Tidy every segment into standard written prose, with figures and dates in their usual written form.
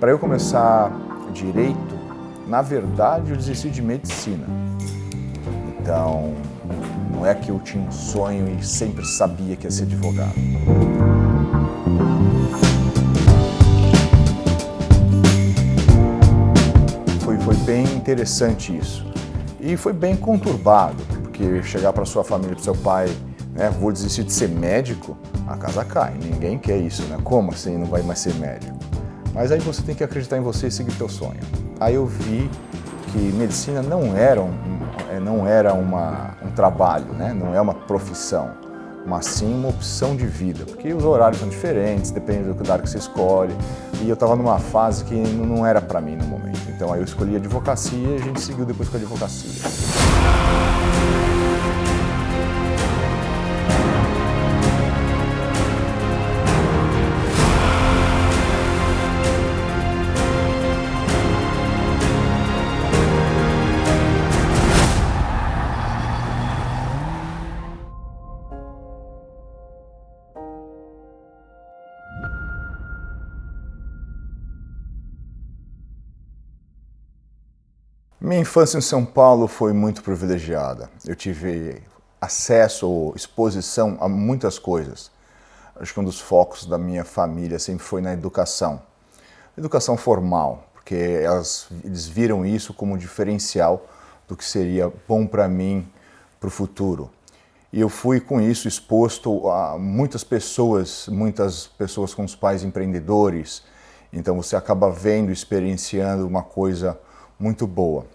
Para eu começar direito, na verdade eu desisti de medicina. Então, não é que eu tinha um sonho e sempre sabia que ia ser advogado. Foi bem interessante isso. E foi bem conturbado, porque chegar para sua família, para seu pai, né, vou desistir de ser médico, a casa cai. Ninguém quer isso, né? Como assim não vai mais ser médico? Mas aí você tem que acreditar em você e seguir teu sonho. Aí eu vi que medicina não era um trabalho, né? Não é uma profissão, mas sim uma opção de vida, porque os horários são diferentes, depende do lugar que você escolhe. E eu estava numa fase que não era para mim no momento. Então aí eu escolhi a advocacia e a gente seguiu depois com a advocacia. Minha infância em São Paulo foi muito privilegiada. Eu tive acesso ou exposição a muitas coisas. Acho que um dos focos da minha família sempre foi na educação. Educação formal, porque eles viram isso como um diferencial do que seria bom para mim para o futuro. E eu fui com isso exposto a muitas pessoas com os pais empreendedores. Então você acaba vendo, experienciando uma coisa muito boa.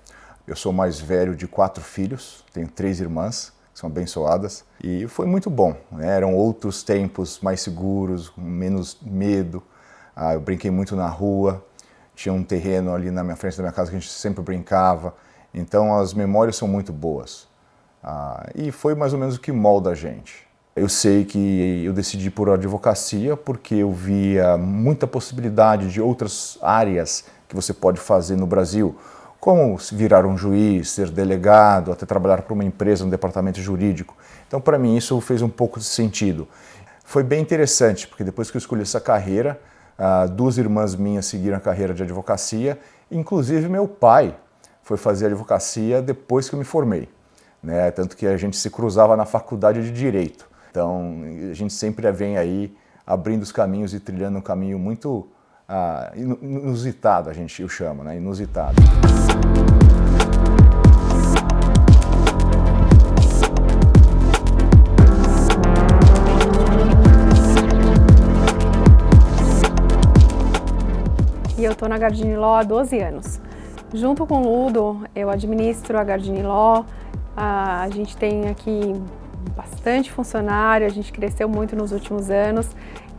Eu sou mais velho de 4 filhos, tenho 3 irmãs, que são abençoadas, e foi muito bom, né? Eram outros tempos mais seguros, com menos medo. Eu brinquei muito na rua, tinha um terreno ali na frente da minha casa que a gente sempre brincava, então as memórias são muito boas. E foi mais ou menos o que molda a gente. Eu sei que eu decidi por advocacia porque eu via muita possibilidade de outras áreas que você pode fazer no Brasil, como virar um juiz, ser delegado, até trabalhar para uma empresa no departamento jurídico. Então, para mim, isso fez um pouco de sentido. Foi bem interessante, porque depois que eu escolhi essa carreira, 2 irmãs minhas seguiram a carreira de advocacia, inclusive meu pai foi fazer advocacia depois que eu me formei, né? Tanto que a gente se cruzava na faculdade de Direito. Então, a gente sempre vem aí abrindo os caminhos e trilhando um caminho muito inusitado, eu chamo, né? Inusitado. E eu estou na Gardini Law há 12 anos. Junto com o Ludo, eu administro a Gardini Law. A gente tem aqui bastante funcionário, a gente cresceu muito nos últimos anos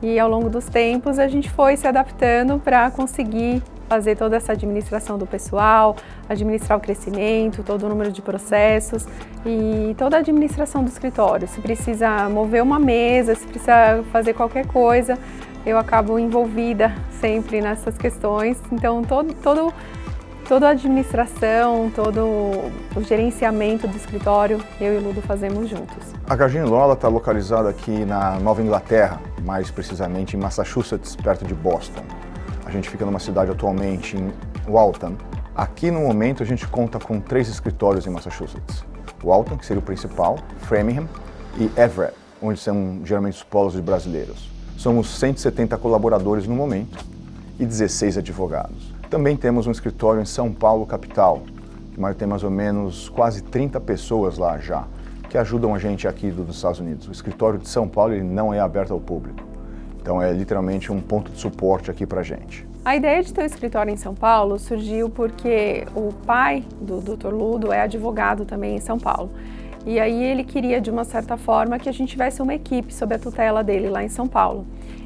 e ao longo dos tempos a gente foi se adaptando para conseguir fazer toda essa administração do pessoal, administrar o crescimento, todo o número de processos e toda a administração do escritório. Se precisa mover uma mesa, se precisa fazer qualquer coisa, eu acabo envolvida sempre nessas questões. Então toda a administração, todo o gerenciamento do escritório, eu e o Ludo fazemos juntos. A Gardini Law está localizada aqui na Nova Inglaterra, mais precisamente em Massachusetts, perto de Boston. A gente fica numa cidade atualmente em Waltham. Aqui no momento a gente conta com 3 escritórios em Massachusetts. Waltham, que seria o principal, Framingham e Everett, onde são geralmente os polos de brasileiros. Somos 170 colaboradores no momento e 16 advogados. Também temos um escritório em São Paulo, capital, que tem mais ou menos quase 30 pessoas lá já, que ajudam a gente aqui dos Estados Unidos. O escritório de São Paulo ele não é aberto ao público, então é literalmente um ponto de suporte aqui pra gente. A ideia de ter um escritório em São Paulo surgiu porque o pai do Dr. Ludo é advogado também em São Paulo. E aí ele queria, de uma certa forma, que a gente tivesse uma equipe sob a tutela dele lá em São Paulo.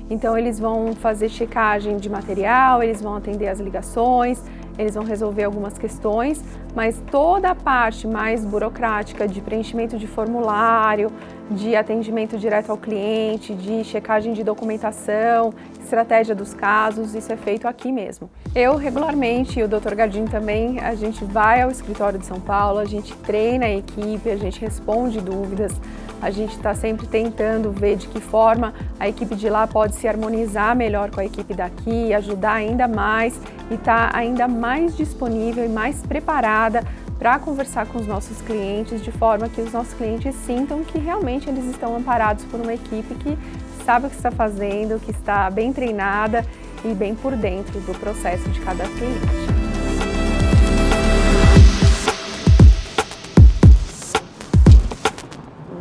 Então eles vão fazer checagem de material, eles vão atender as ligações, eles vão resolver algumas questões, mas toda a parte mais burocrática de preenchimento de formulário, de atendimento direto ao cliente, de checagem de documentação, estratégia dos casos, isso é feito aqui mesmo. Eu regularmente, e o Dr. Gardini também, a gente vai ao escritório de São Paulo, a gente treina a equipe, a gente responde dúvidas, a gente está sempre tentando ver de que forma a equipe de lá pode se harmonizar melhor com a equipe daqui, ajudar ainda mais e estar ainda mais disponível e mais preparada para conversar com os nossos clientes, de forma que os nossos clientes sintam que realmente eles estão amparados por uma equipe que sabe o que está fazendo, que está bem treinada e bem por dentro do processo de cada cliente.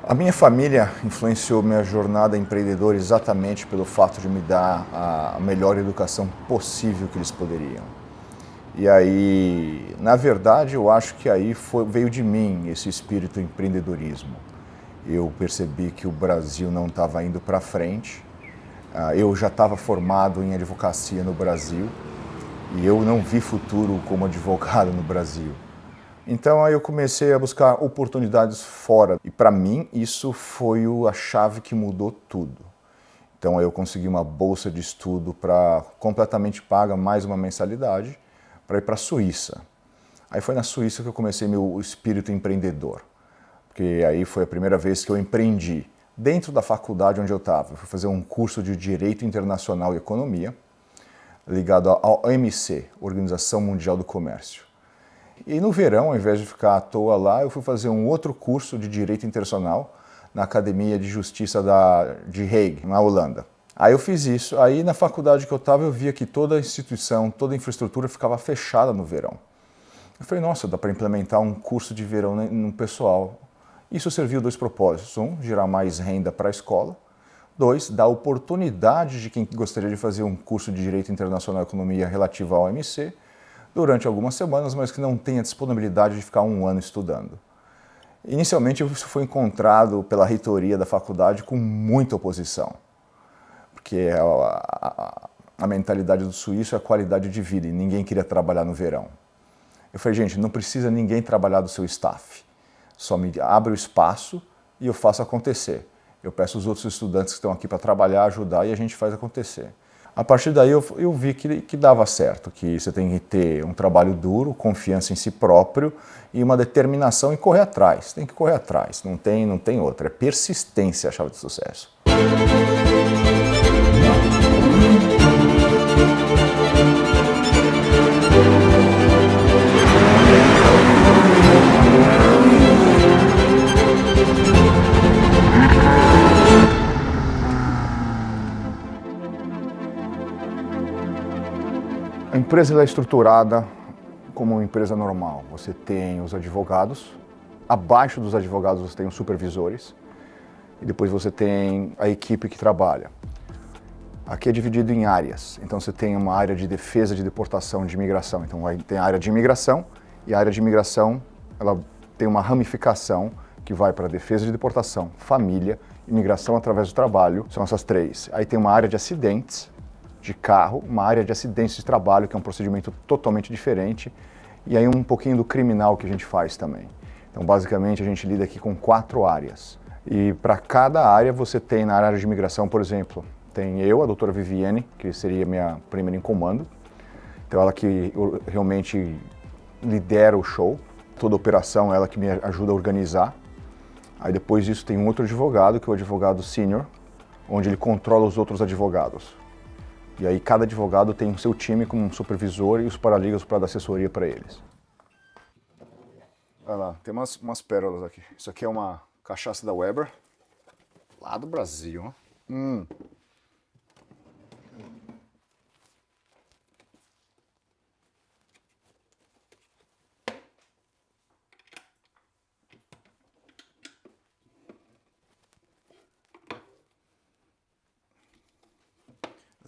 A minha família influenciou minha jornada empreendedora exatamente pelo fato de me dar a melhor educação possível que eles poderiam. E aí, na verdade, eu acho que aí veio de mim esse espírito empreendedorismo. Eu percebi que o Brasil não estava indo para frente. Eu já estava formado em advocacia no Brasil e eu não vi futuro como advogado no Brasil. Então aí eu comecei a buscar oportunidades fora e para mim isso foi a chave que mudou tudo. Então aí eu consegui uma bolsa de estudo completamente paga, mais uma mensalidade, para ir para a Suíça. Aí foi na Suíça que eu comecei meu espírito empreendedor, porque aí foi a primeira vez que eu empreendi dentro da faculdade onde eu estava. Eu fui fazer um curso de Direito Internacional e Economia, ligado à OMC, Organização Mundial do Comércio. E no verão, ao invés de ficar à toa lá, eu fui fazer um outro curso de Direito Internacional na Academia de Justiça de Hague, na Holanda. Aí eu fiz isso, aí na faculdade que eu estava eu via que toda a instituição, toda a infraestrutura ficava fechada no verão. Eu falei, nossa, dá para implementar um curso de verão no pessoal. Isso serviu dois propósitos. Um, gerar mais renda para a escola. Dois, dar oportunidade de quem gostaria de fazer um curso de Direito Internacional e Economia relativo ao OMC durante algumas semanas, mas que não tenha disponibilidade de ficar um ano estudando. Inicialmente isso foi encontrado pela reitoria da faculdade com muita oposição, porque a mentalidade do suíço é a qualidade de vida e ninguém queria trabalhar no verão. Eu falei, gente, não precisa ninguém trabalhar do seu staff, só me abre o espaço e eu faço acontecer. Eu peço os outros estudantes que estão aqui para trabalhar, ajudar e a gente faz acontecer. A partir daí eu vi que dava certo, que você tem que ter um trabalho duro, confiança em si próprio e uma determinação em correr atrás. Tem que correr atrás, não tem outra. É persistência a chave de sucesso. A empresa é estruturada como uma empresa normal. Você tem os advogados, abaixo dos advogados você tem os supervisores e depois você tem a equipe que trabalha. Aqui é dividido em áreas, então você tem uma área de defesa de deportação de imigração, então tem a área de imigração e a área de imigração ela tem uma ramificação que vai para defesa de deportação, família, imigração através do trabalho, são essas três. Aí tem uma área de acidentes de carro, uma área de acidentes de trabalho, que é um procedimento totalmente diferente, e aí um pouquinho do criminal que a gente faz também. Então, basicamente, a gente lida aqui com 4 áreas. E para cada área, você tem na área de imigração, por exemplo, tem eu, a doutora Viviane, que seria minha primeira em comando. Então, ela que realmente lidera o show, toda a operação, ela que me ajuda a organizar. Aí depois disso tem um outro advogado, que é o advogado sênior, onde ele controla os outros advogados. E aí cada advogado tem o seu time com um supervisor e os paralegas para dar assessoria para eles. Olha lá, tem umas pérolas aqui. Isso aqui é uma cachaça da Weber, lá do Brasil.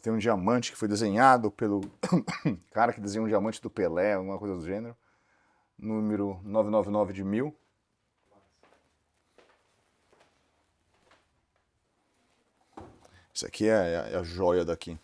Tem um diamante que foi desenhado pelo cara que desenhou um diamante do Pelé, alguma coisa do gênero. Número 999 de 1000. Isso aqui é a joia daqui.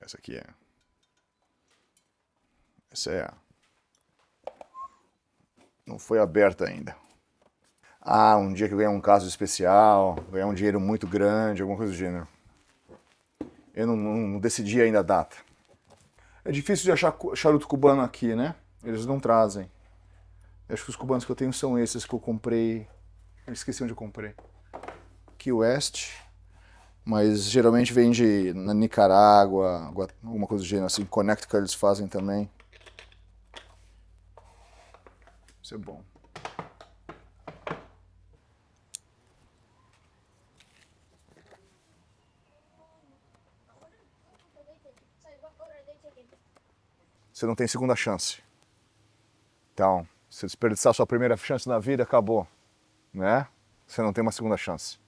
Essa aqui é. Essa é. Não foi aberta ainda. Ah, um dia que eu ganhar um caso especial, ganhar um dinheiro muito grande, alguma coisa do gênero. Eu não decidi ainda a data. É difícil de achar charuto cubano aqui, né? Eles não trazem. Eu acho que os cubanos que eu tenho são esses que eu comprei. Eu esqueci onde eu comprei. Key West. Mas geralmente vende na Nicarágua, alguma coisa do gênero assim. Connecticut eles fazem também. Isso é bom. Você não tem segunda chance. Então, se desperdiçar sua primeira chance na vida, acabou, né? Você não tem uma segunda chance.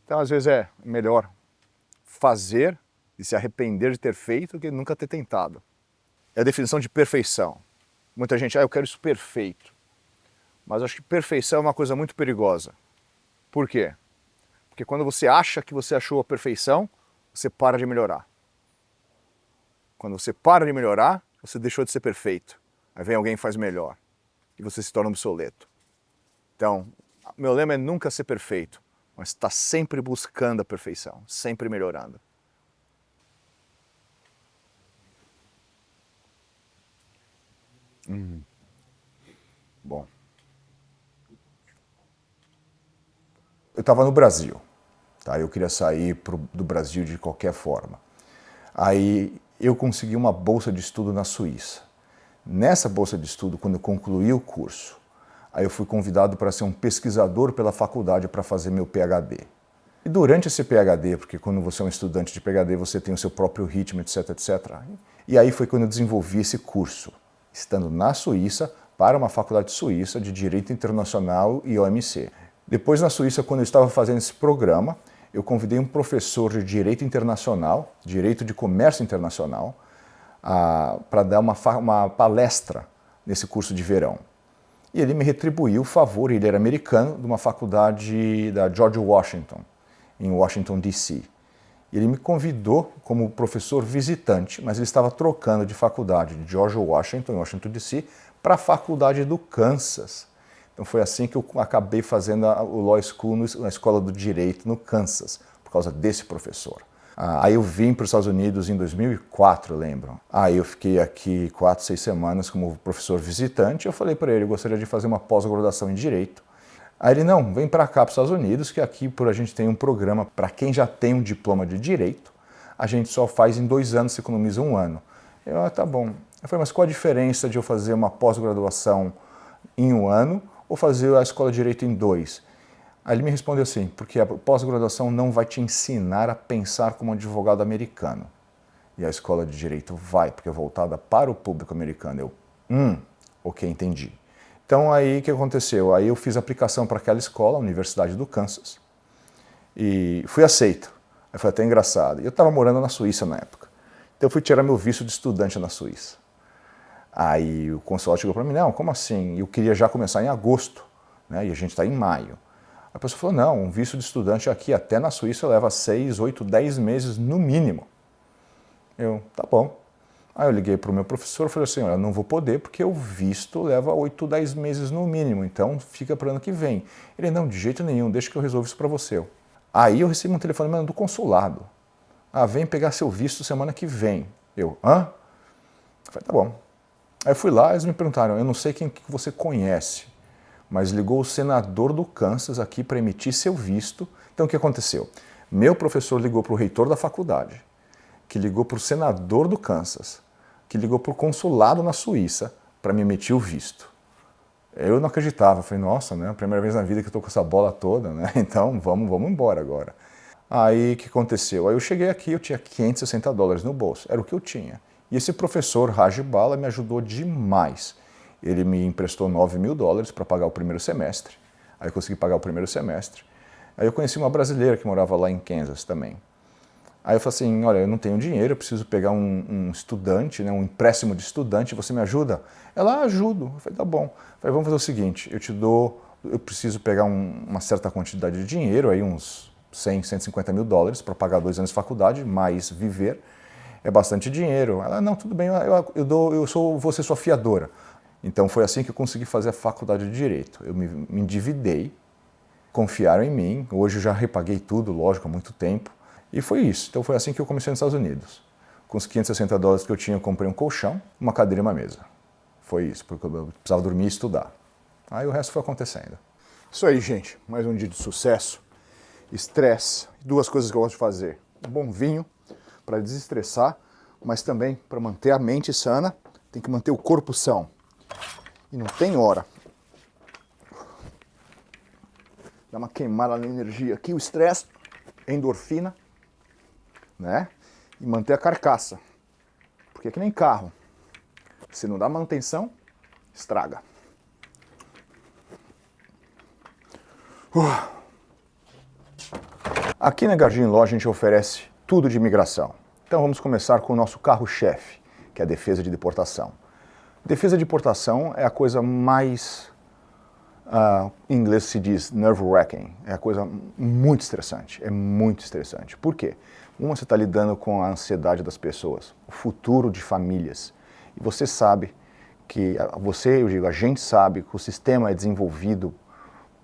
Então, às vezes é melhor fazer e se arrepender de ter feito do que nunca ter tentado. É a definição de perfeição. Muita gente, eu quero isso perfeito. Mas acho que perfeição é uma coisa muito perigosa. Por quê? Porque quando você acha que você achou a perfeição, você para de melhorar. Quando você para de melhorar, você deixou de ser perfeito. Aí vem alguém e faz melhor. E você se torna obsoleto. Então, meu lema é nunca ser perfeito, mas estar sempre buscando a perfeição, sempre melhorando. Bom. Eu estava no Brasil, tá? Eu queria sair do Brasil de qualquer forma. Aí eu consegui uma bolsa de estudo na Suíça. Nessa bolsa de estudo, quando eu concluí o curso, aí eu fui convidado para ser um pesquisador pela faculdade para fazer meu PhD. E durante esse PhD, porque quando você é um estudante de PhD, você tem o seu próprio ritmo, etc, etc. E aí foi quando eu desenvolvi esse curso, estando na Suíça, para uma faculdade suíça de Direito Internacional e OMC. Depois, na Suíça, quando eu estava fazendo esse programa, eu convidei um professor de Direito Internacional, Direito de Comércio Internacional, para dar uma palestra nesse curso de verão. E ele me retribuiu o favor, ele era americano, de uma faculdade da George Washington, em Washington, D.C. Ele me convidou como professor visitante, mas ele estava trocando de faculdade de George Washington, em Washington, D.C., para a faculdade do Kansas. Então foi assim que eu acabei fazendo o Law School na Escola do Direito no Kansas, por causa desse professor. Aí eu vim para os Estados Unidos em 2004, lembro. Aí eu fiquei aqui 4, 6 semanas como professor visitante. Eu falei para ele, eu gostaria de fazer uma pós-graduação em Direito. Aí ele, não, vem para cá, para os Estados Unidos, que aqui a gente tem um programa para quem já tem um diploma de Direito. A gente só faz em 2 anos, se economiza 1 ano. Eu, tá bom. Eu falei, mas qual a diferença de eu fazer uma pós-graduação em 1 ano ou fazer a Escola de Direito em 2? Aí ele me respondeu assim, porque a pós-graduação não vai te ensinar a pensar como um advogado americano. E a Escola de Direito vai, porque é voltada para o público americano. Eu, ok, entendi. Então aí o que aconteceu? Aí eu fiz aplicação para aquela escola, a Universidade do Kansas, e fui aceito. Aí foi até engraçado. Eu estava morando na Suíça na época. Então eu fui tirar meu visto de estudante na Suíça. Aí o consulado chegou para mim, não, como assim? Eu queria já começar em agosto, né? E a gente está em maio. A pessoa falou, não, um visto de estudante aqui até na Suíça leva 6, 8, 10 meses no mínimo. Eu, tá bom. Aí eu liguei para o meu professor e falei assim, olha, não vou poder porque o visto leva 8, 10 meses no mínimo, então fica para o ano que vem. Ele, não, de jeito nenhum, deixa que eu resolvo isso para você. Aí eu recebi um telefonema do consulado. Vem pegar seu visto semana que vem. Eu, hã? Eu falei, tá bom. Aí eu fui lá, eles me perguntaram, eu não sei quem que você conhece, mas ligou o senador do Kansas aqui para emitir seu visto. Então o que aconteceu? Meu professor ligou para o reitor da faculdade, que ligou para o senador do Kansas, que ligou para o consulado na Suíça para me emitir o visto. Eu não acreditava, falei, nossa, né? Primeira vez na vida que eu estou com essa bola toda, né? Então vamos embora agora. Aí o que aconteceu? Aí eu cheguei aqui, eu tinha $560 no bolso, era o que eu tinha. E esse professor, Raj Bala, me ajudou demais. Ele me emprestou $9.000 para pagar o primeiro semestre. Aí eu consegui pagar o primeiro semestre. Aí eu conheci uma brasileira que morava lá em Kansas também. Aí eu falei assim, olha, eu não tenho dinheiro, eu preciso pegar um estudante, né, um empréstimo de estudante, você me ajuda? Ela, ajudo. Eu falei, tá bom. Eu falei, vamos fazer o seguinte, eu preciso pegar uma certa quantidade de dinheiro, aí uns $100, $150.000 para pagar 2 anos de faculdade, mais viver. é bastante dinheiro. Ela, não, tudo bem, vou ser sua fiadora. Então foi assim que eu consegui fazer a faculdade de Direito. Eu me endividei, confiaram em mim, hoje eu já repaguei tudo, lógico, há muito tempo. E foi isso. Então foi assim que eu comecei nos Estados Unidos. Com os $560 que eu tinha, eu comprei um colchão, uma cadeira e uma mesa. Foi isso, porque eu precisava dormir e estudar. Aí o resto foi acontecendo. Isso aí, gente. Mais um dia de sucesso. Estresse. Duas coisas que eu gosto de fazer. Um bom vinho para desestressar, mas também para manter a mente sana, tem que manter o corpo são. E não tem hora. Dá uma queimada na energia aqui, o estresse, endorfina, né? E manter a carcaça. Porque é que nem carro. Se não dá manutenção, estraga. Aqui na Gardini Law a gente oferece tudo de imigração. Então vamos começar com o nosso carro-chefe, que é a defesa de deportação. Defesa de deportação é a coisa mais, em inglês se diz nerve-wracking, é a coisa muito estressante, é muito estressante. Por quê? Você está lidando com a ansiedade das pessoas, o futuro de famílias. E você sabe que, a gente sabe que o sistema é desenvolvido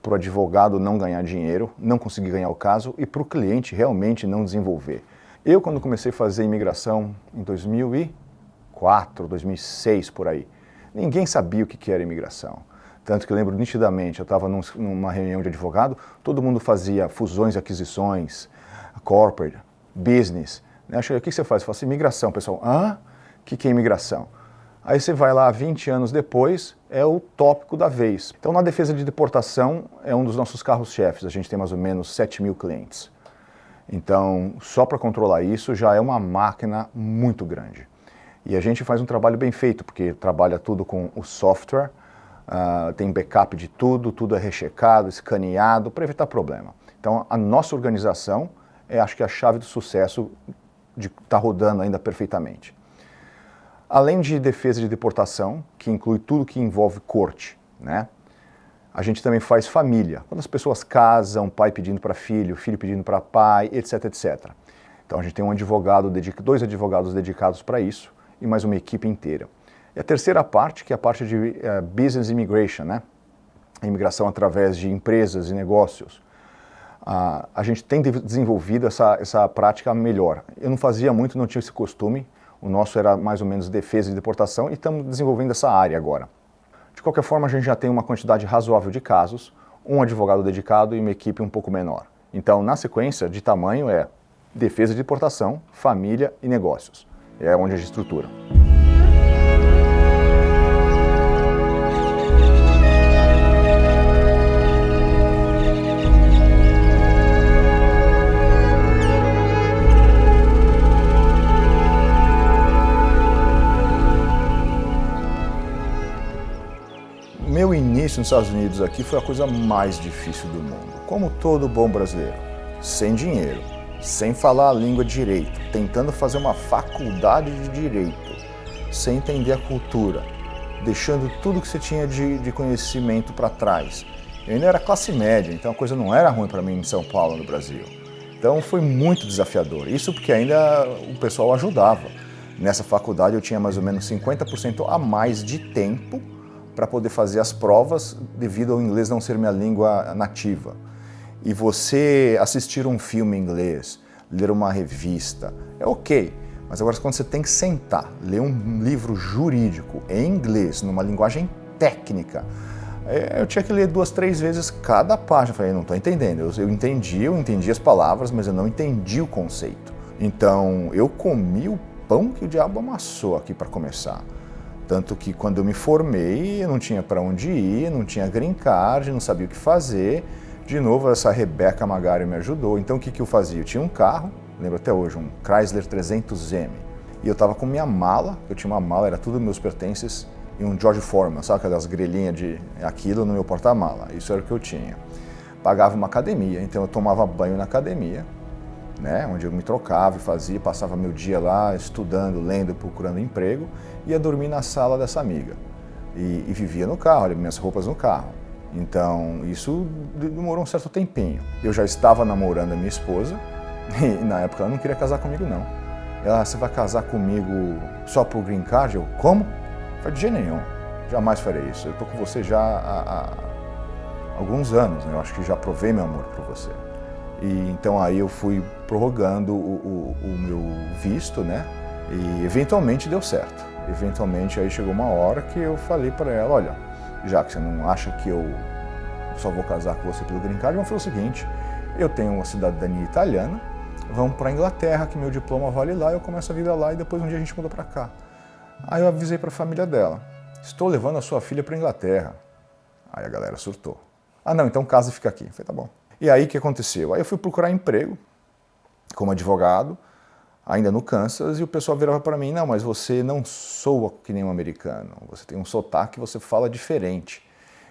para o advogado não ganhar dinheiro, não conseguir ganhar o caso e para o cliente realmente não desenvolver. Eu, quando comecei a fazer imigração em 2004, 2006, por aí, ninguém sabia o que era imigração. Tanto que eu lembro nitidamente, eu estava numa reunião de advogado, todo mundo fazia fusões e aquisições, corporate, business. Né? Eu falei, o que você faz? Eu falo assim, imigração. O pessoal, hã? O que é imigração? Aí você vai lá 20 anos depois, é o tópico da vez. Então, na defesa de deportação, é um dos nossos carros-chefes. A gente tem mais ou menos 7 mil clientes. Então, só para controlar isso já é uma máquina muito grande. E a gente faz um trabalho bem feito, porque trabalha tudo com o software, tem backup de tudo, tudo é rechecado, escaneado, para evitar problema. Então, a nossa organização é, acho que, a chave do sucesso de estar rodando ainda perfeitamente. Além de defesa de deportação, que inclui tudo que envolve corte, né? A gente também faz família. Quando as pessoas casam, pai pedindo para filho, filho pedindo para pai, etc, etc. Então a gente tem dois advogados dedicados para isso e mais uma equipe inteira. E a terceira parte, que é a parte de business immigration, né? A imigração através de empresas e negócios. A gente tem desenvolvido essa prática melhor. Eu não fazia muito, não tinha esse costume. O nosso era mais ou menos defesa e deportação e estamos desenvolvendo essa área agora. De qualquer forma, a gente já tem uma quantidade razoável de casos, um advogado dedicado e uma equipe um pouco menor. Então, na sequência de tamanho é defesa e deportação, família e negócios. É onde a gente estrutura. Meu início nos Estados Unidos aqui foi a coisa mais difícil do mundo. Como todo bom brasileiro, sem dinheiro, sem falar a língua direito, tentando fazer uma faculdade de direito, sem entender a cultura, deixando tudo que você tinha de conhecimento para trás. Eu ainda era classe média, então a coisa não era ruim para mim em São Paulo, no Brasil. Então foi muito desafiador. Isso porque ainda o pessoal ajudava. Nessa faculdade eu tinha mais ou menos 50% a mais de tempo para poder fazer as provas devido ao inglês não ser minha língua nativa. E você assistir um filme em inglês, ler uma revista, é ok. Mas agora quando você tem que sentar, ler um livro jurídico em inglês, numa linguagem técnica, eu tinha que ler 2, 3 vezes cada página. Eu falei, não estou entendendo. Eu entendi as palavras, mas eu não entendi o conceito. Então eu comi o pão que o diabo amassou aqui para começar. Tanto que quando eu me formei, eu não tinha para onde ir, não tinha green card, não sabia o que fazer. De novo, essa Rebeca Magari me ajudou. Então o que eu fazia? Eu tinha um carro, lembro até hoje, um Chrysler 300M. E eu estava com minha mala, eu tinha uma mala, era tudo meus pertences, e um George Foreman, sabe aquelas grelhinhas de aquilo no meu porta-mala. Isso era o que eu tinha. Pagava uma academia, então eu tomava banho na academia, né, onde eu me trocava e fazia, passava meu dia lá estudando, lendo, procurando emprego, ia dormir na sala dessa amiga. E vivia no carro, olha, minhas roupas no carro. Então, isso demorou um certo tempinho. Eu já estava namorando a minha esposa, e na época ela não queria casar comigo, não. Ela, você vai casar comigo só pro green card? Eu, como? Eu falei, de jeito nenhum, jamais farei isso. Eu tô com você já há alguns anos, né? Eu acho que já provei meu amor por você. E então aí eu fui prorrogando o meu visto, né? E eventualmente deu certo. Eventualmente aí chegou uma hora que eu falei para ela, olha, já que você não acha que eu só vou casar com você pelo green card, vamos fazer o seguinte, eu tenho uma cidadania italiana, vamos para a Inglaterra, que meu diploma vale lá, eu começo a vida lá e depois um dia a gente muda para cá. Aí eu avisei para a família dela, estou levando a sua filha para a Inglaterra. Aí a galera surtou. Ah não, então casa e fica aqui. Eu falei, tá bom. E aí o que aconteceu? Aí eu fui procurar emprego como advogado, ainda no Kansas, e o pessoal virava para mim, não, mas você não soa que nem um americano, você tem um sotaque, você fala diferente.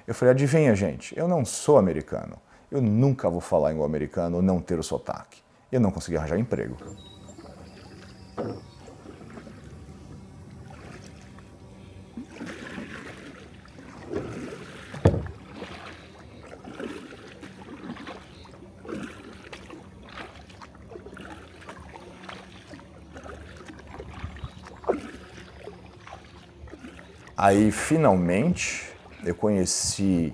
Eu falei, adivinha, gente, eu não sou americano, eu nunca vou falar igual americano ou não ter o sotaque. Eu não consegui arranjar emprego. Aí, finalmente, eu conheci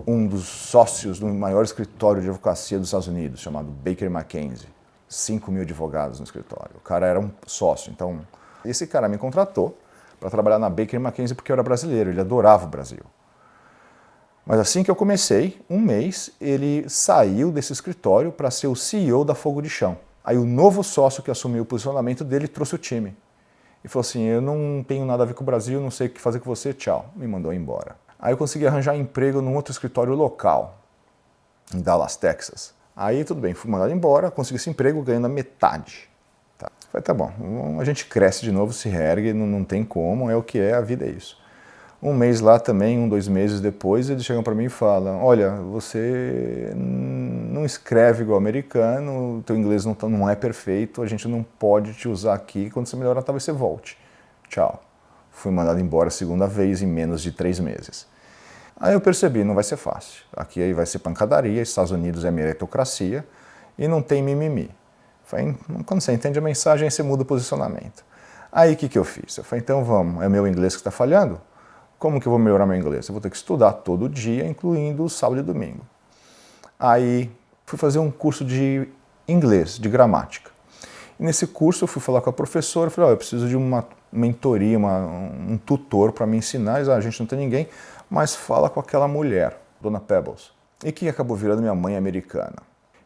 um dos sócios do maior escritório de advocacia dos Estados Unidos, chamado Baker McKenzie. 5.000 advogados no escritório. O cara era um sócio. Então, esse cara me contratou para trabalhar na Baker McKenzie porque eu era brasileiro, ele adorava o Brasil. Mas assim que eu comecei, um mês, ele saiu desse escritório para ser o CEO da Fogo de Chão. Aí o novo sócio que assumiu o posicionamento dele trouxe o time. E falou assim, eu não tenho nada a ver com o Brasil, não sei o que fazer com você, tchau. Me mandou embora. Aí eu consegui arranjar emprego num outro escritório local, em Dallas, Texas. Aí tudo bem, fui mandado embora, consegui esse emprego ganhando a metade. Tá. Falei, tá bom, a gente cresce de novo, se reergue, não tem como, é o que é, a vida é isso. Um mês lá também, 2 meses depois, eles chegam para mim e falam, olha, você não escreve igual americano, teu inglês não é perfeito, a gente não pode te usar aqui, quando você melhorar talvez você volte. Tchau. Fui mandado embora a segunda vez em menos de 3 meses. Aí eu percebi, não vai ser fácil. Aqui aí vai ser pancadaria, Estados Unidos é meritocracia e não tem mimimi. Falei, quando você entende a mensagem, você muda o posicionamento. Aí o que eu fiz? Eu falei, então vamos, é meu inglês que está falhando? Como que eu vou melhorar meu inglês? Eu vou ter que estudar todo dia, incluindo sábado e domingo. Aí fui fazer um curso de inglês, de gramática. E nesse curso eu fui falar com a professora, falei, eu preciso de uma mentoria, um tutor para me ensinar. A gente não tem ninguém, mas fala com aquela mulher, Dona Pebbles, e que acabou virando minha mãe americana.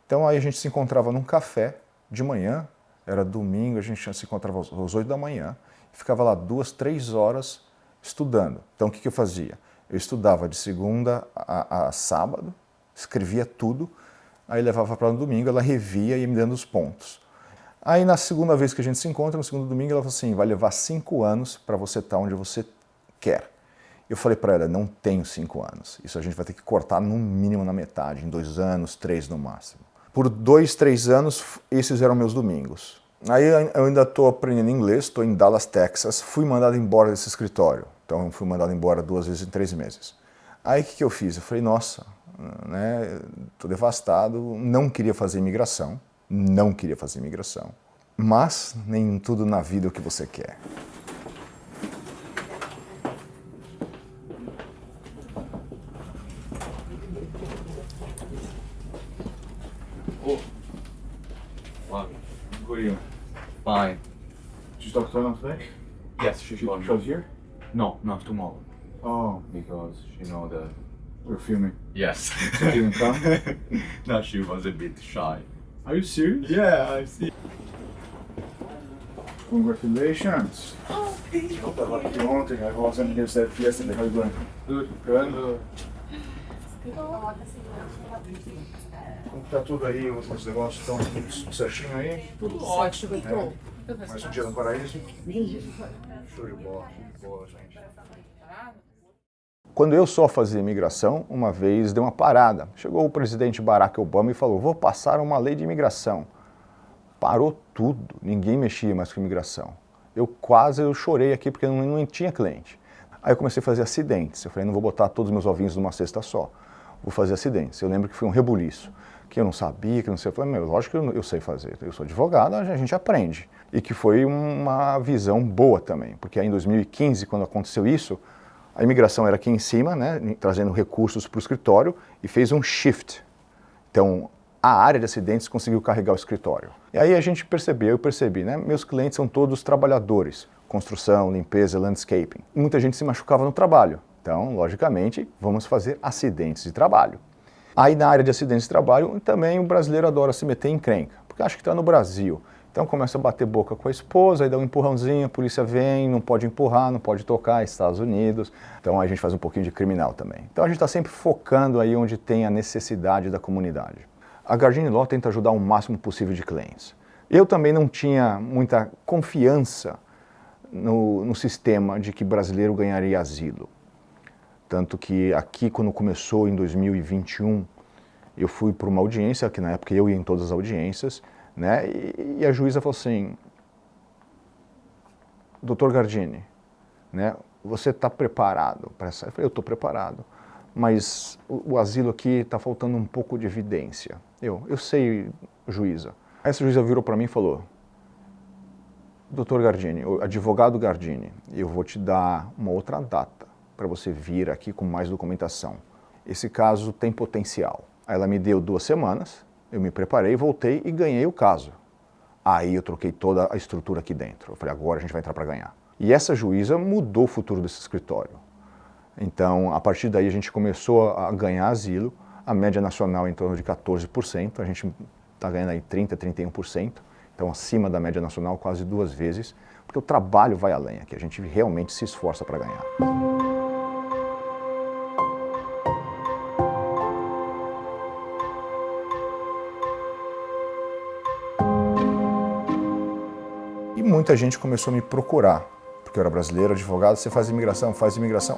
Então aí a gente se encontrava num café de manhã, era domingo, a gente se encontrava às 8 da manhã, e ficava lá 2, 3 horas estudando. Então o que eu fazia? Eu estudava de segunda a sábado, escrevia tudo, aí levava para no domingo, ela revia e ia me dando os pontos. Aí na segunda vez que a gente se encontra, no segundo domingo, ela falou assim, vai levar 5 anos para você estar onde você quer. Eu falei para ela, não tenho 5 anos, isso a gente vai ter que cortar no mínimo na metade, em 2 anos, 3 no máximo. Por 2, 3 anos, esses eram meus domingos. Aí eu ainda estou aprendendo inglês, estou em Dallas, Texas, fui mandado embora desse escritório. Então fui mandado embora 2 vezes em 3 meses. Aí o que eu fiz? Eu falei, nossa, né, estou devastado, não queria fazer imigração, mas nem tudo na vida é o que você quer. Who are you? Fine. Did you talk to her today? Yes, she She was here? No, not tomorrow. Oh, Because she know that. we're filming. Yes. She didn't come? No, she was a bit shy. Are you serious? Yeah, I see. Congratulations. Oh, thank you. Eu tava aqui ontem, I wasn't here yesterday. How are you doing? Good. Good. Como tá tudo aí, os negócios estão tudo certinho aí? Tudo ótimo, então. Mais um dia no paraíso? Show de bola, gente. Quando eu só fazia imigração, uma vez deu uma parada. Chegou o presidente Barack Obama e falou, vou passar uma lei de imigração. Parou tudo, ninguém mexia mais com imigração. Eu chorei aqui porque não tinha cliente. Aí eu comecei a fazer acidentes. Eu falei, não vou botar todos os meus ovinhos numa cesta só. Vou fazer acidentes. Eu lembro que foi um rebuliço. que eu não sabia, que eu não sei. Eu falei, lógico que eu sei fazer, eu sou advogado, a gente aprende. E que foi uma visão boa também, porque aí em 2015, quando aconteceu isso, a imigração era aqui em cima, né, trazendo recursos para o escritório e fez um shift. Então, a área de acidentes conseguiu carregar o escritório. E aí a gente percebeu, eu percebi, né, meus clientes são todos trabalhadores, construção, limpeza, landscaping. Muita gente se machucava no trabalho. Então, logicamente, vamos fazer acidentes de trabalho. Aí na área de acidentes de trabalho, também o brasileiro adora se meter em encrenca, porque acha que está no Brasil. Então começa a bater boca com a esposa, aí dá um empurrãozinho, a polícia vem, não pode empurrar, não pode tocar, Estados Unidos. Então a gente faz um pouquinho de criminal também. Então a gente está sempre focando aí onde tem a necessidade da comunidade. A Gardini Law tenta ajudar o máximo possível de clientes. Eu também não tinha muita confiança no sistema de que brasileiro ganharia asilo. Tanto que aqui, quando começou em 2021, eu fui para uma audiência, que na época eu ia em todas as audiências, né? E a juíza falou assim, doutor Gardini, né? Você está preparado para essa? Eu falei, eu estou preparado, mas o asilo aqui está faltando um pouco de evidência. Eu sei, juíza. Aí essa juíza virou para mim e falou, doutor Gardini, advogado Gardini, eu vou te dar uma outra data para você vir aqui com mais documentação. Esse caso tem potencial. Aí ela me deu 2 semanas, eu me preparei, voltei e ganhei o caso. Aí eu troquei toda a estrutura aqui dentro. Eu falei, agora a gente vai entrar para ganhar. E essa juíza mudou o futuro desse escritório. Então, a partir daí a gente começou a ganhar asilo, a média nacional em torno de 14%, a gente está ganhando aí 30%, 31%, então acima da média nacional quase 2 vezes, porque o trabalho vai além aqui, a gente realmente se esforça para ganhar. E muita gente começou a me procurar, porque eu era brasileiro, advogado, você faz imigração,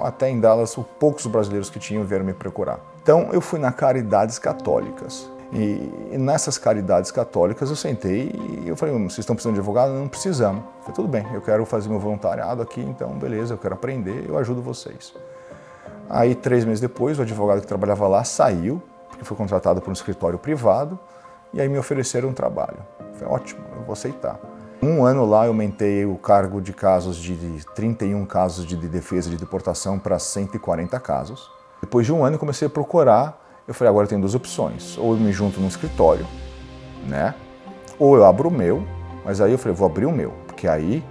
até em Dallas, os poucos brasileiros que tinham vieram me procurar. Então eu fui na Caridades Católicas, e nessas Caridades Católicas eu sentei e eu falei, vocês estão precisando de advogado? Não precisamos. Eu falei, tudo bem, eu quero fazer meu voluntariado aqui, então beleza, eu quero aprender, eu ajudo vocês. Aí 3 meses depois, o advogado que trabalhava lá saiu, porque foi contratado por um escritório privado, e aí me ofereceram um trabalho. Eu falei, ótimo, eu vou aceitar. 1 ano lá eu aumentei o cargo de casos de 31 casos de defesa de deportação para 140 casos. Depois de 1 ano eu comecei a procurar, eu falei, agora eu tenho 2 opções, ou eu me junto num escritório, né? Ou eu abro o meu, mas aí eu falei, vou abrir o meu, porque aí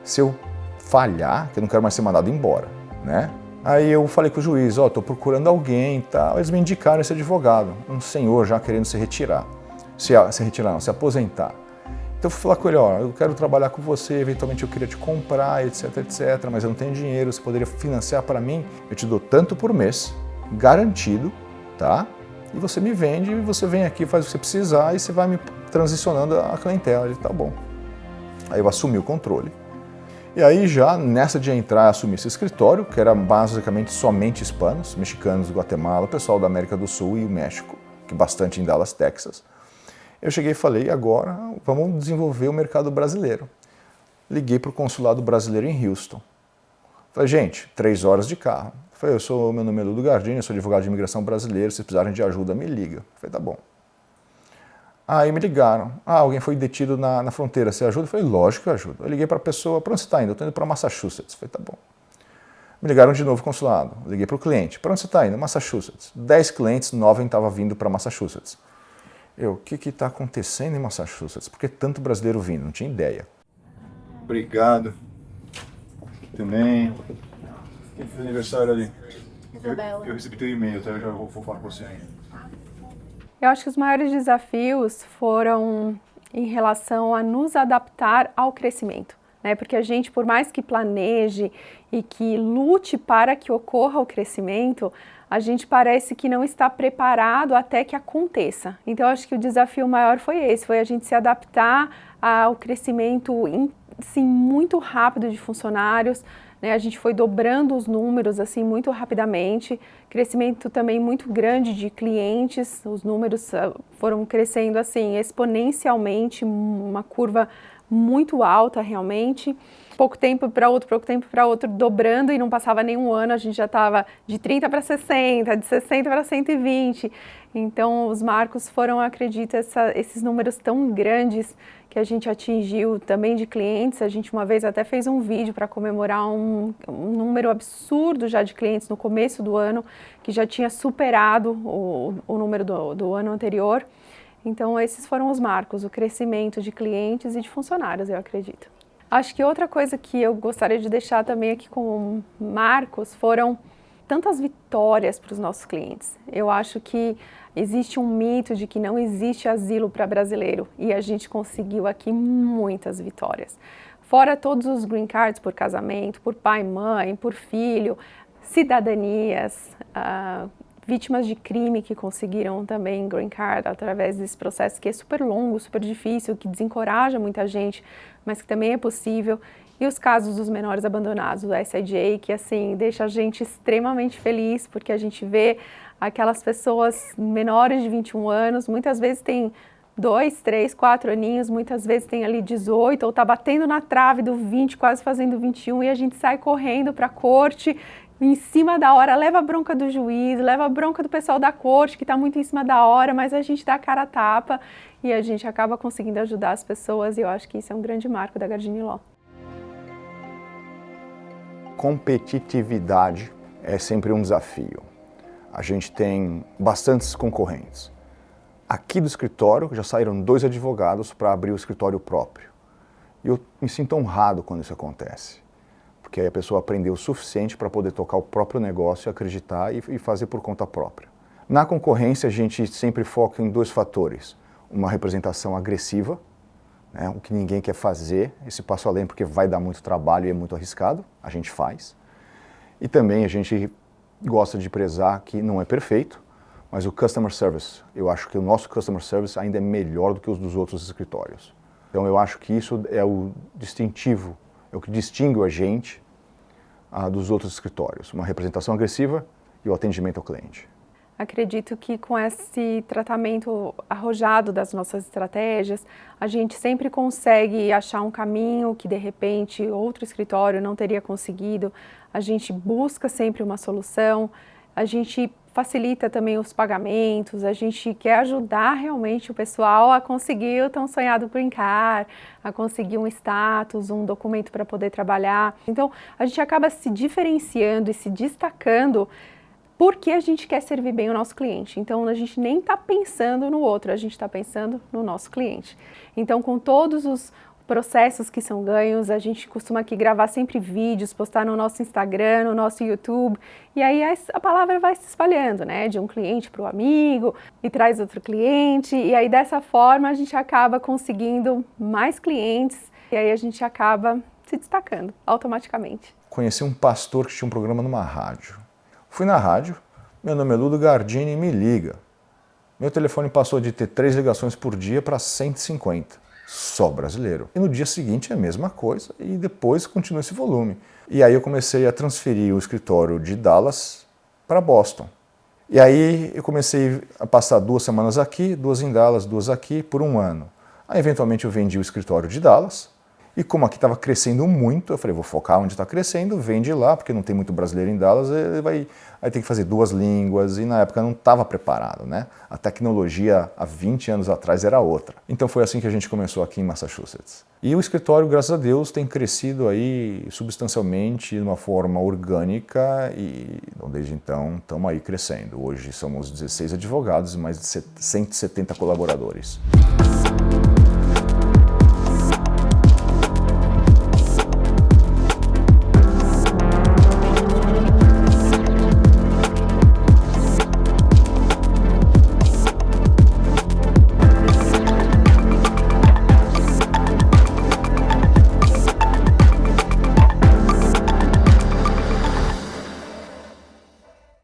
se eu falhar, que eu não quero mais ser mandado embora, né? Aí eu falei com o juiz, tô procurando alguém e tal, eles me indicaram esse advogado, um senhor já querendo se retirar, se aposentar. Então eu fui falar com ele, eu quero trabalhar com você, eventualmente eu queria te comprar, etc, mas eu não tenho dinheiro, você poderia financiar para mim? Eu te dou tanto por mês, garantido, tá? E você me vende, você vem aqui, faz o que você precisar e você vai me transicionando a clientela. Ele, tá bom. Aí eu assumi o controle. E aí já nessa de entrar e assumir esse escritório, que era basicamente somente hispanos, mexicanos, Guatemala, o pessoal da América do Sul e o México, que bastante em Dallas, Texas. Eu cheguei e falei, agora vamos desenvolver o mercado brasileiro. Liguei para o consulado brasileiro em Houston. Falei, gente, 3 horas de carro. Falei, meu nome é Ludo Gardini, eu sou advogado de imigração brasileiro, se precisarem de ajuda, me liga. Falei, tá bom. Aí me ligaram, alguém foi detido na fronteira, você ajuda? Falei, lógico que eu ajudo. Eu liguei para a pessoa, para onde você está indo? Eu estou indo para Massachusetts. Falei, tá bom. Me ligaram de novo consulado, liguei para o cliente, para onde você está indo? Massachusetts. 10 clientes, 9 estavam vindo para Massachusetts. O que está acontecendo em Massachusetts? Por que tanto brasileiro vindo? Não tinha ideia. Obrigado. Também. Quem fez aniversário ali? Eu recebi teu e-mail, tá? Eu já vou falar com você ainda. Eu acho que os maiores desafios foram em relação a nos adaptar ao crescimento, né? Porque a gente, por mais que planeje e que lute para que ocorra o crescimento, a gente parece que não está preparado até que aconteça. Então, eu acho que o desafio maior foi esse, foi a gente se adaptar ao crescimento sim, muito rápido de funcionários. né? A gente foi dobrando os números assim muito rapidamente, crescimento também muito grande de clientes, os números foram crescendo assim exponencialmente, uma curva muito alta realmente. Pouco tempo para outro, dobrando, e não passava nenhum ano, a gente já estava de 30 para 60, de 60 para 120. Então, os marcos foram, acredito, esses números tão grandes que a gente atingiu também de clientes. A gente uma vez até fez um vídeo para comemorar um número absurdo já de clientes no começo do ano, que já tinha superado o número do ano anterior. Então, esses foram os marcos, o crescimento de clientes e de funcionários, eu acredito. Acho que outra coisa que eu gostaria de deixar também aqui como marcos foram tantas vitórias para os nossos clientes. Eu acho que existe um mito de que não existe asilo para brasileiro, e a gente conseguiu aqui muitas vitórias. Fora todos os green cards por casamento, por pai e mãe, por filho, cidadanias, vítimas de crime que conseguiram também green card através desse processo que é super longo, super difícil, que desencoraja muita gente, mas que também é possível. E os casos dos menores abandonados, o SIJ, que assim deixa a gente extremamente feliz, porque a gente vê aquelas pessoas menores de 21 anos, muitas vezes tem 2, 3, 4 aninhos, muitas vezes tem ali 18, ou tá batendo na trave do 20, quase fazendo 21, e a gente sai correndo para a corte, em cima da hora, leva a bronca do juiz, leva a bronca do pessoal da corte, que está muito em cima da hora, mas a gente dá a cara a tapa e a gente acaba conseguindo ajudar as pessoas, e eu acho que isso é um grande marco da Gardini Law. Competitividade é sempre um desafio. A gente tem bastantes concorrentes. Aqui do escritório já saíram 2 advogados para abrir o escritório próprio. E eu me sinto honrado quando isso acontece, porque aí a pessoa aprendeu o suficiente para poder tocar o próprio negócio, acreditar e fazer por conta própria. Na concorrência, a gente sempre foca em 2 fatores. Uma representação agressiva, né, o que ninguém quer fazer, esse passo além porque vai dar muito trabalho e é muito arriscado, a gente faz. E também a gente gosta de prezar que não é perfeito, mas o customer service, eu acho que o nosso customer service ainda é melhor do que os dos outros escritórios. Então eu acho que isso é o distintivo, é o que distingue a gente dos outros escritórios, uma representação agressiva e o atendimento ao cliente. Acredito que com esse tratamento arrojado das nossas estratégias, a gente sempre consegue achar um caminho que de repente outro escritório não teria conseguido. A gente busca sempre uma solução, a gente facilita também os pagamentos, a gente quer ajudar realmente o pessoal a conseguir o tão sonhado green card, a conseguir um status, um documento para poder trabalhar. Então, a gente acaba se diferenciando e se destacando porque a gente quer servir bem o nosso cliente. Então, a gente nem está pensando no outro, a gente está pensando no nosso cliente. Então, com todos os processos que são ganhos, a gente costuma aqui gravar sempre vídeos, postar no nosso Instagram, no nosso YouTube, e aí a palavra vai se espalhando, né, de um cliente para o amigo, e traz outro cliente, e aí dessa forma a gente acaba conseguindo mais clientes, e aí a gente acaba se destacando automaticamente. Conheci um pastor que tinha um programa numa rádio. Fui na rádio, meu nome é Ludo Gardini, me liga. Meu telefone passou de ter 3 ligações por dia para 150. Só brasileiro. E no dia seguinte é a mesma coisa e depois continua esse volume. E aí eu comecei a transferir o escritório de Dallas para Boston. E aí eu comecei a passar 2 semanas aqui, 2 em Dallas, 2 aqui, por 1 ano. Aí eventualmente eu vendi o escritório de Dallas e como aqui estava crescendo muito, eu falei, vou focar onde está crescendo, vende lá, porque não tem muito brasileiro em Dallas, aí tem que fazer 2 línguas, e na época não estava preparado, né? A tecnologia há 20 anos atrás era outra. Então foi assim que a gente começou aqui em Massachusetts. E o escritório, graças a Deus, tem crescido aí substancialmente, de uma forma orgânica, e desde então estamos aí crescendo. Hoje somos 16 advogados e mais de 170 colaboradores.